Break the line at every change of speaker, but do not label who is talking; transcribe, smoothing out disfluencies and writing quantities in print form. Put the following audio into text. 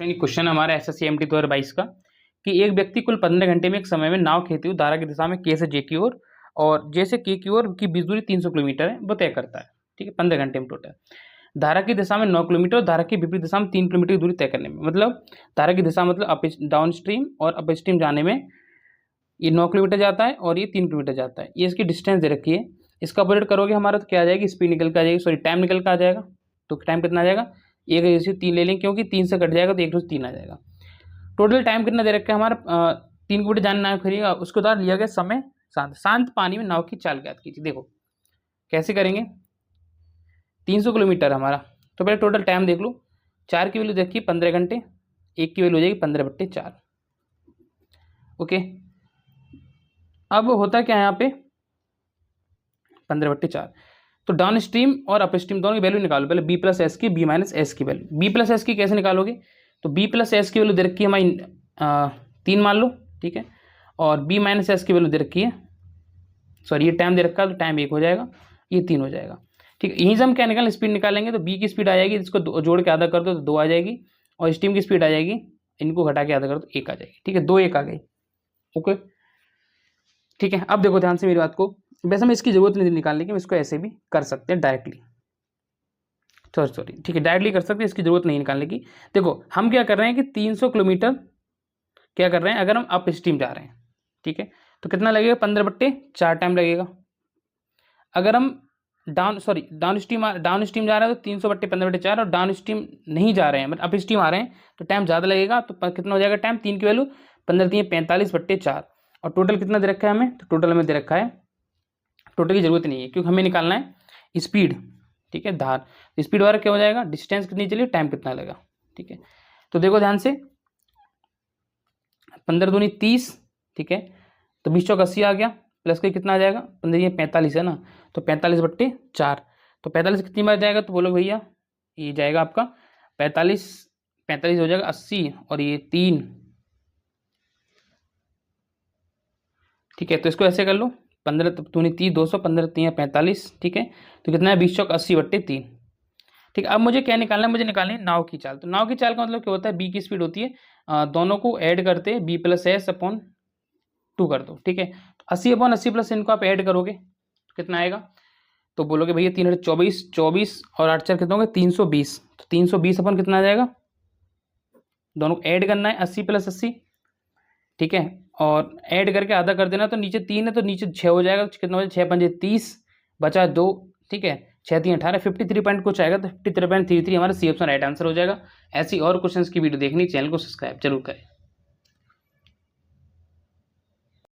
Question हमारा SSC-MT 2022 का कि एक व्यक्ति कुल 15 घंटे में एक समय में नाव खेलते हुए धारा की दिशा में K से J की ओर और J से K की ओर की बीच दूरी 300 किलोमीटर है, वो तय करता है। ठीक है, 15 घंटे में टोटल। धारा की दिशा में 9 किलोमीटर और धारा की विपरीत दिशा में 3 किलोमीटर की दूरी तय करने में, मतलब धारा की दिशा मतलब डाउन स्ट्रीम और अप स्ट्रीम जाने में ये 9 किलोमीटर जाता है और ये 3 किलोमीटर जाता है। ये इसकी डिस्टेंस दे रखी है। इसका ऑपरेट करोगे हमारा तो क्या आ जाएगी, स्पीड निकल के आ जाएगी, सॉरी टाइम निकल के आ जाएगा। तो टाइम कितना आ जाएगा, एक जैसे 3 ले लेंगे क्योंकि 3 से कट जाएगा तो 1 से 3 आ जाएगा। टोटल टाइम कितना दे रखा है हमारा, 3 किलोमीटर जाने नाव खरीदेगा, उसके बाद लिया गया समय शांत पानी में नाव की चाल ज्ञात कीजिए। देखो कैसे करेंगे, 300 किलोमीटर हमारा, तो पहले टोटल टाइम देख लो। 4 की वैल्यू देखिए 15 घंटे, 1 की वैल्यू हो जाएगी 15/4। ओके, अब होता क्या है यहाँ पे 15/4। तो डाउन स्ट्रीम और अप स्ट्रीम दोनों की वैल्यू निकालो। पहले B प्लस एस की, B माइनस एस की वैल्यू। B प्लस एस की कैसे निकालोगे, तो B प्लस एस की वैल्यू दे रखी है हमारी 3 मान लो, ठीक है, और B माइनस एस की वैल्यू दे रखी है, सॉरी ये टाइम दे रखा है तो टाइम 1 हो जाएगा, ये 3 हो जाएगा। ठीक है, यहीं से हम क्या निकालें, स्पीड निकालेंगे। तो B की स्पीड आ जाएगी, इसको जोड़ के आधा कर दो तो 2 आ जाएगी, और स्टीम की स्पीड आ जाएगी, इनको घटा के आधा कर दो 1 आ जाएगी। ठीक है, 2 1 आ गई। ओके ठीक है, अब देखो ध्यान से मेरी बात को, वैसे में इसकी जरूरत नहीं निकालने की, हम इसको ऐसे भी कर सकते हैं डायरेक्टली, सॉरी ठीक है डायरेक्टली कर सकते हैं, इसकी जरूरत नहीं निकालने की। देखो हम क्या कर रहे हैं कि 300 किलोमीटर क्या कर रहे हैं, अगर हम अप स्ट्रीम जा रहे हैं, ठीक है, तो कितना लगेगा 15/4 टाइम लगेगा। अगर हम डाउन स्ट्रीम जा रहे हैं तो 300/15/4, और डाउन स्ट्रीम नहीं जा रहे हैं मतलब अप स्ट्रीम आ रहे हैं तो टाइम ज़्यादा लगेगा। तो कितना हो जाएगा टाइम, 3 की वैल्यू 15 3 45/4, और टोटल कितना दे रखा है हमें, तो टोटल हमें दे रखा है, टोटल की जरूरत नहीं है क्योंकि हमें निकालना है स्पीड। ठीक है, धार स्पीड द्वारा क्या हो जाएगा, डिस्टेंस कितनी चलिए, टाइम कितना लगेगा। ठीक है, तो देखो ध्यान से 15 दूनी 30, ठीक है, तो 20 चौक 80 आ गया, प्लस का कितना आ जाएगा, 15 45 है ना, तो 45/4, तो 45 कितनी बार जाएगा, तो बोलो भैया ये जाएगा आपका 45 हो जाएगा 80, और ये 3। ठीक है, तो इसको ऐसे कर लो, 15 दूनी 30 200, 15 3 45, ठीक है, तो कितना है 20 चौक 80/3। ठीक है, अब मुझे क्या निकालना है, मुझे निकालनी है नाव की चाल। तो नाव की चाल का मतलब क्या होता है, B की स्पीड होती है, दोनों को ऐड करते B प्लस एस अपॉन 2 कर दो। ठीक है, 80/80 प्लस इनको आप ऐड करोगे तो कितना आएगा, तो बोलोगे भैया 3 24 24 और 8 4 कितना होगा 320, तो 320 अपन कितना आ जाएगा, दोनों को ऐड करना है 80 + 80। ठीक है, और ऐड करके आधा कर देना, तो नीचे 3 है तो नीचे 6 हो जाएगा, तो कितना हो जाएगा 6 5 30, बचा 2। ठीक है, 6 3 18, 53 पॉइंट कुछ आएगा, तो 53.33 हमारा सी ऑप्शन राइट आंसर हो जाएगा। ऐसी और क्वेश्चंस की वीडियो देखनी, चैनल को सब्सक्राइब जरूर करें।